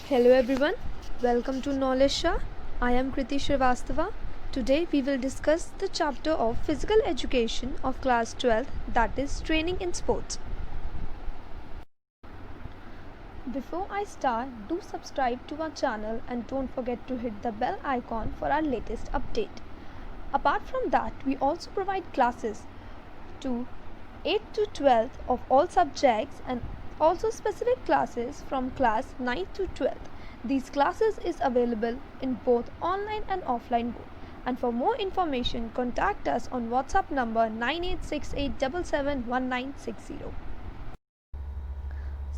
Hello everyone, welcome to Knowledge Shah. I am Kriti Srivastava. Today we will discuss the chapter of physical education of class 12, that is training in sports. Before I start, do subscribe to our channel and don't forget to hit the bell icon for our latest update. Apart from that, we also provide classes to 8th to 12th of all subjects and also specific classes from class 9th to 12th. These classes is available in both online and offline both. And for more information, contact us on WhatsApp number 9868771960.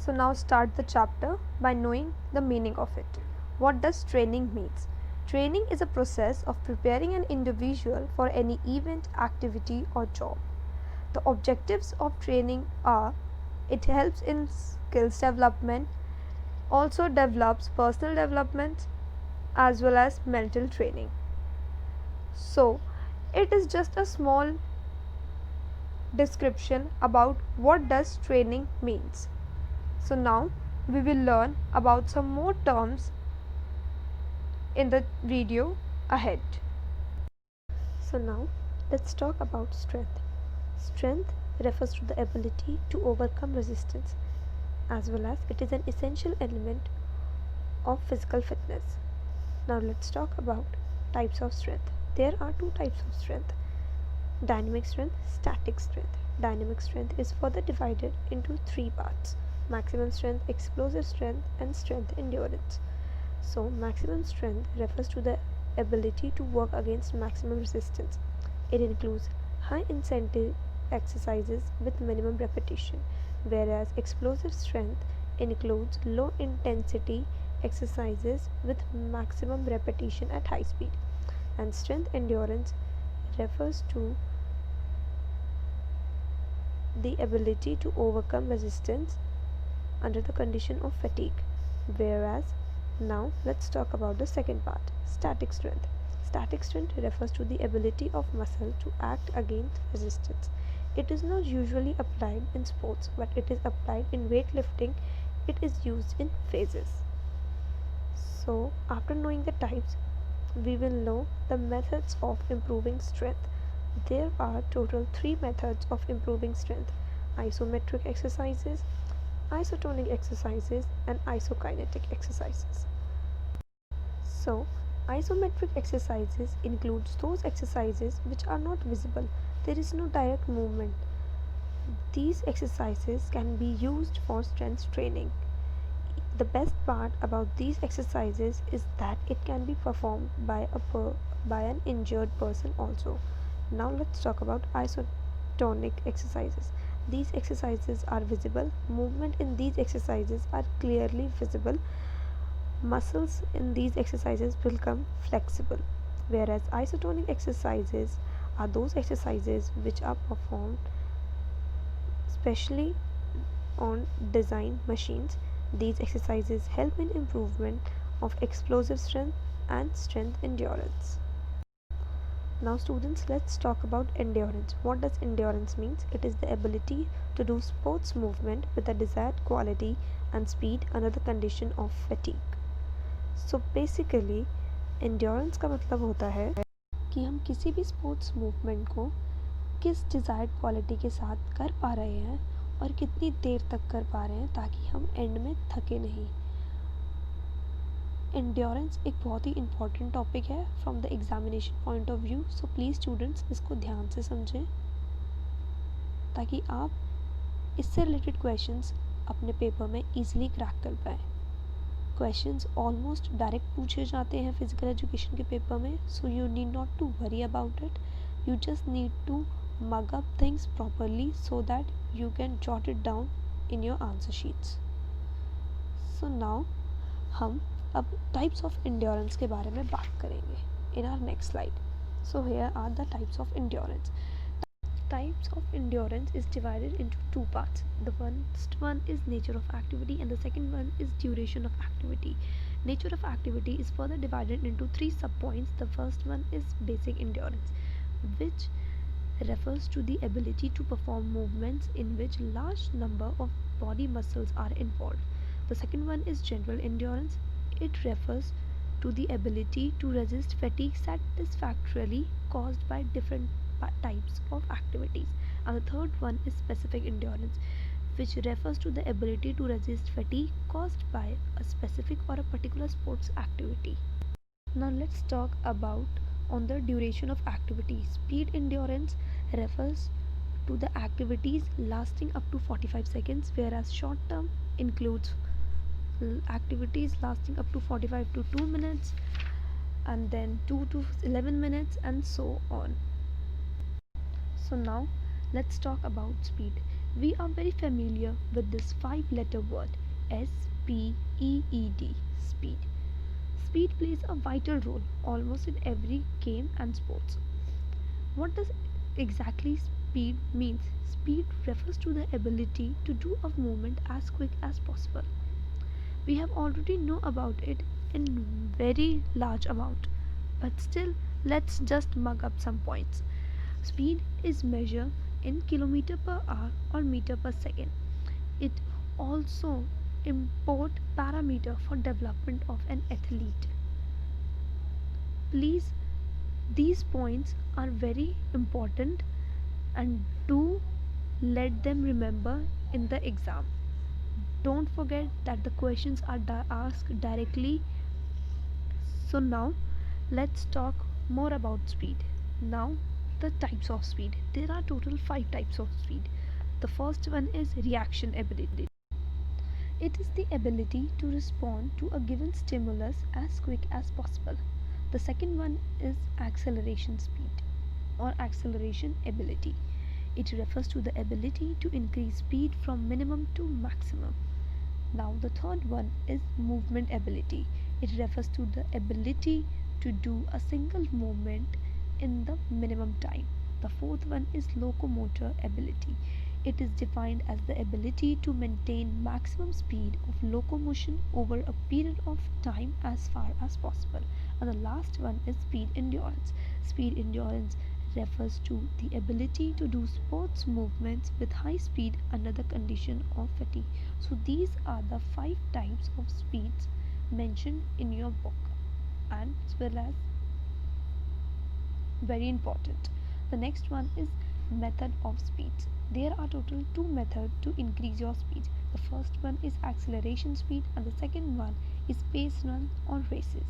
So now start the chapter by knowing the meaning of it. What does training means? Training is a process of preparing an individual for any event, activity or job. The objectives of training are: it helps in skills development, also develops personal development as well as mental training. So, it is just a small description about what does training means. So now we will learn about some more terms in the video ahead. So now let's talk about strength. Strength refers to the ability to overcome resistance, as well as it is an essential element of physical fitness. Now let's talk about types of strength. There are two types of strength: dynamic strength, static strength. Dynamic strength is further divided into three parts: maximum strength, explosive strength, and strength endurance. So maximum strength refers to the ability to work against maximum resistance. It includes high intensity exercises with minimum repetition, whereas explosive strength includes low intensity exercises with maximum repetition at high speed. And strength endurance refers to the ability to overcome resistance under the condition of fatigue. Whereas now let's talk about the second part, static strength. Static strength refers to the ability of muscle to act against resistance. It is not usually applied in sports, but it is applied in weightlifting. It is used in phases. So after knowing the types, we will know the methods of improving strength. There are total 3 methods of improving strength: isometric exercises, isotonic exercises, and isokinetic exercises. So, isometric exercises includes those exercises which are not visible. There is no direct movement. These exercises can be used for strength training. The best part about these exercises is that it can be performed by an injured person also. Now let's talk about isotonic exercises. These exercises are visible. Movement in these exercises are clearly visible. Muscles in these exercises become flexible, whereas isotonic exercises are those exercises which are performed specially on design machines. These exercises help in improvement of explosive strength and strength endurance. Now students, let's talk about endurance. What does endurance means? It is the ability to do sports movement with the desired quality and speed under the condition of fatigue. So basically endurance का मतलब होता है कि हम किसी भी sports movement को किस डिज़ायर्ड क्वालिटी के साथ कर पा रहे हैं और कितनी देर तक कर पा रहे हैं ताकि हम एंड में थके नहीं. एंड्योरेंस एक बहुत ही इम्पॉर्टेंट टॉपिक है from the examination point of view. So please students इसको ध्यान से समझें ताकि आप इससे रिलेटेड क्वेश्चंस अपने पेपर में ईजिली क्रैक कर पाएँ. क्वेश्चंस ऑलमोस्ट डायरेक्ट पूछे जाते हैं फिजिकल एजुकेशन के पेपर में, so you need not to worry about it. You just need to mug up things properly so that you can jot it down in your answer sheets. So now हम अब types of endurance के बारे में बात करेंगे in our next slide. So here are the types of endurance. Types of endurance is divided into two parts. The first one is nature of activity and the second one is duration of activity. Nature of activity is further divided into 3 subpoints. The first one is basic endurance, which refers to the ability to perform movements in which large number of body muscles are involved. The second one is general endurance, It refers to the ability to resist fatigue satisfactorily caused by different types of activities. And the third one is specific endurance, which refers to the ability to resist fatigue caused by a specific or a particular sports activity. Now let's talk about on the duration of activity. Speed endurance refers to the activities lasting up to 45 seconds, whereas short term includes activities lasting up to 45 to 2 minutes, and then 2 to 11 minutes, and so on. So now let's talk about speed. We are very familiar with this 5 letter word SPEED, speed. Speed plays a vital role almost in every game and sports. What does exactly speed means? Speed refers to the ability to do a movement as quick as possible. We have already know about it in very large amount, but still let's just mug up some points. Speed is measured in kilometer per hour or meter per second. It also import parameter for development of an athlete. Please, these points are very important and do let them remember in the exam. Don't forget that the questions are asked directly. So now let's talk more about speed. Now the types of speed. There are total 5 types of speed. The first one is reaction ability. It is the ability to respond to a given stimulus as quick as possible. The second one is acceleration speed or acceleration ability. It refers to the ability to increase speed from minimum to maximum. Now the third one is movement ability. It refers to the ability to do a single movement in the minimum time. The fourth one is locomotor ability. It is defined as the ability to maintain maximum speed of locomotion over a period of time as far as possible. And the last one is speed endurance. Speed endurance refers to the ability to do sports movements with high speed under the condition of fatigue. So these are the 5 types of speeds mentioned in your book, and as well as very important. The next one is method of speeds. There are total 2 methods to increase your speed. The first one is acceleration speed and the second one is pace run or races.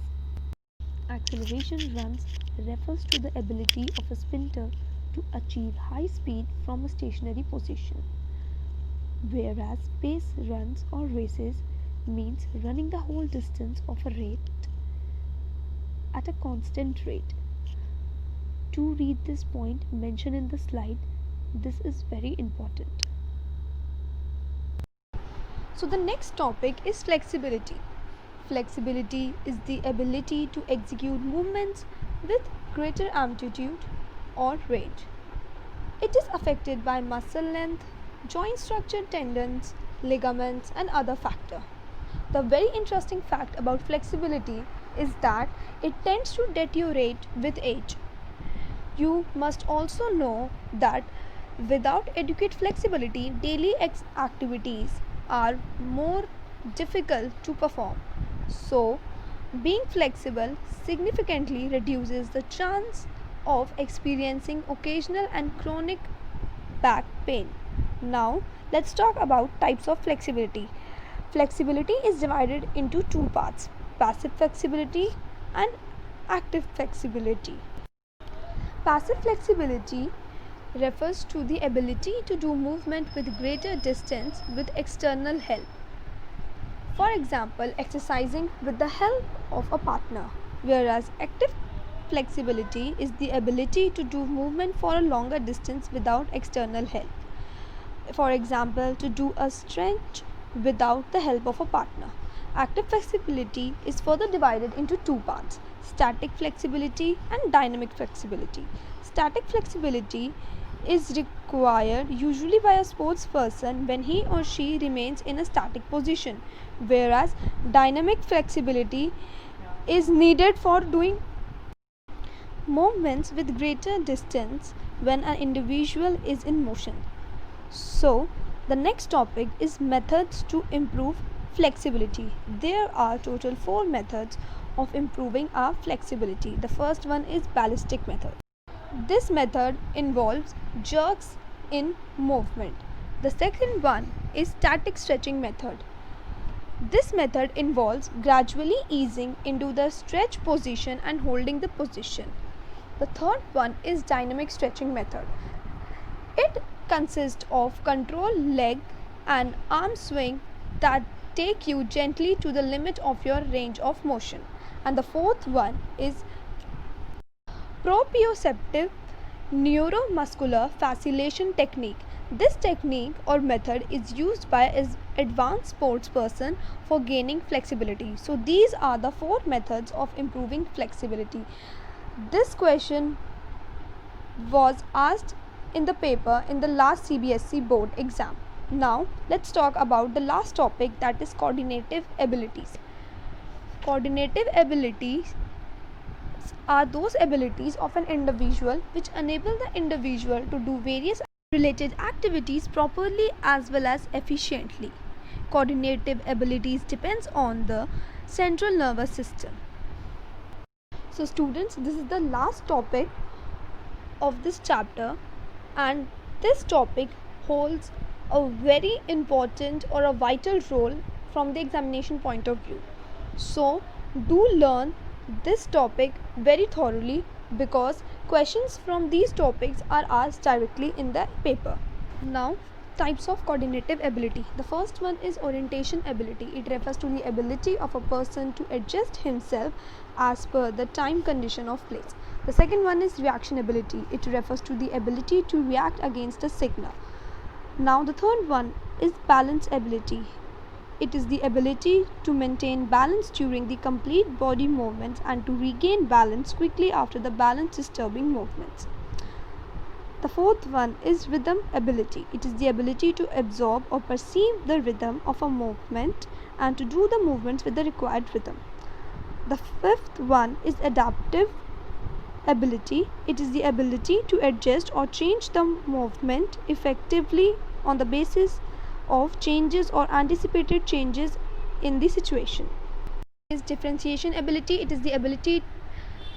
Acceleration runs refers to the ability of a sprinter to achieve high speed from a stationary position, whereas pace runs or races means running the whole distance of a rate at a constant rate. To read this point mentioned in the slide, this is very important. So the next topic is flexibility. Flexibility is the ability to execute movements with greater amplitude or range. It is affected by muscle length, joint structure, tendons, ligaments, and other factors. The very interesting fact about flexibility is that it tends to deteriorate with age. You must also know that without adequate flexibility, daily activities are more difficult to perform. So, being flexible significantly reduces the chance of experiencing occasional and chronic back pain. Now, let's talk about types of flexibility. Flexibility is divided into 2 parts: passive flexibility and active flexibility. Passive flexibility refers to the ability to do movement with greater distance with external help. For example, exercising with the help of a partner, whereas active flexibility is the ability to do movement for a longer distance without external help. For example, to do a stretch without the help of a partner. Active flexibility is further divided into 2 parts: static flexibility and dynamic flexibility. Static flexibility is required usually by a sports person when he or she remains in a static position, whereas dynamic flexibility is needed for doing movements with greater distance when an individual is in motion. So, the next topic is methods to improve flexibility. There are total 4 methods of improving our flexibility. The first one is ballistic method. This method involves jerks in movement. The second one is static stretching method. This method involves gradually easing into the stretch position and holding the position. The third one is dynamic stretching method. It consists of controlled leg and arm swing that take you gently to the limit of your range of motion. And the fourth one is proprioceptive neuromuscular facilitation technique. This technique or method is used by an advanced sports person for gaining flexibility. So these are the 4 methods of improving flexibility. This question was asked in the paper in the last CBSE board exam. Now let's talk about the last topic, that is coordinative abilities. Coordinative abilities are those abilities of an individual which enable the individual to do various related activities properly as well as efficiently. Coordinative abilities depends on the central nervous system. So students, this is the last topic of this chapter, and this topic holds a very important or a vital role from the examination point of view. So do learn this topic very thoroughly, because questions from these topics are asked directly in the paper. Now, types of coordinative ability. The first one is orientation ability. It refers to the ability of a person to adjust himself as per the time, condition of place. The second one is reaction ability. It refers to the ability to react against a signal. Now the third one is balance ability. It is the ability to maintain balance during the complete body movements and to regain balance quickly after the balance disturbing movements. The fourth one is rhythm ability. It is the ability to absorb or perceive the rhythm of a movement and to do the movements with the required rhythm. The fifth one is adaptive ability. It is the ability to adjust or change the movement effectively on the basis of changes or anticipated changes in the situation. Is differentiation ability. It is the ability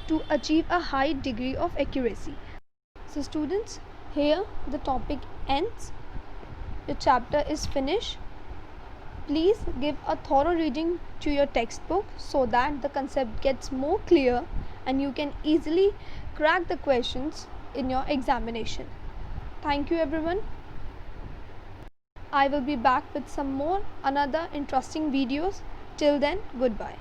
to achieve a high degree of accuracy. So students, here the topic ends. Your chapter is finished. Please give a thorough reading to your textbook so that the concept gets more clear and you can easily crack the questions in your examination. Thank you everyone. I will be back with some more another interesting videos. Till then, goodbye.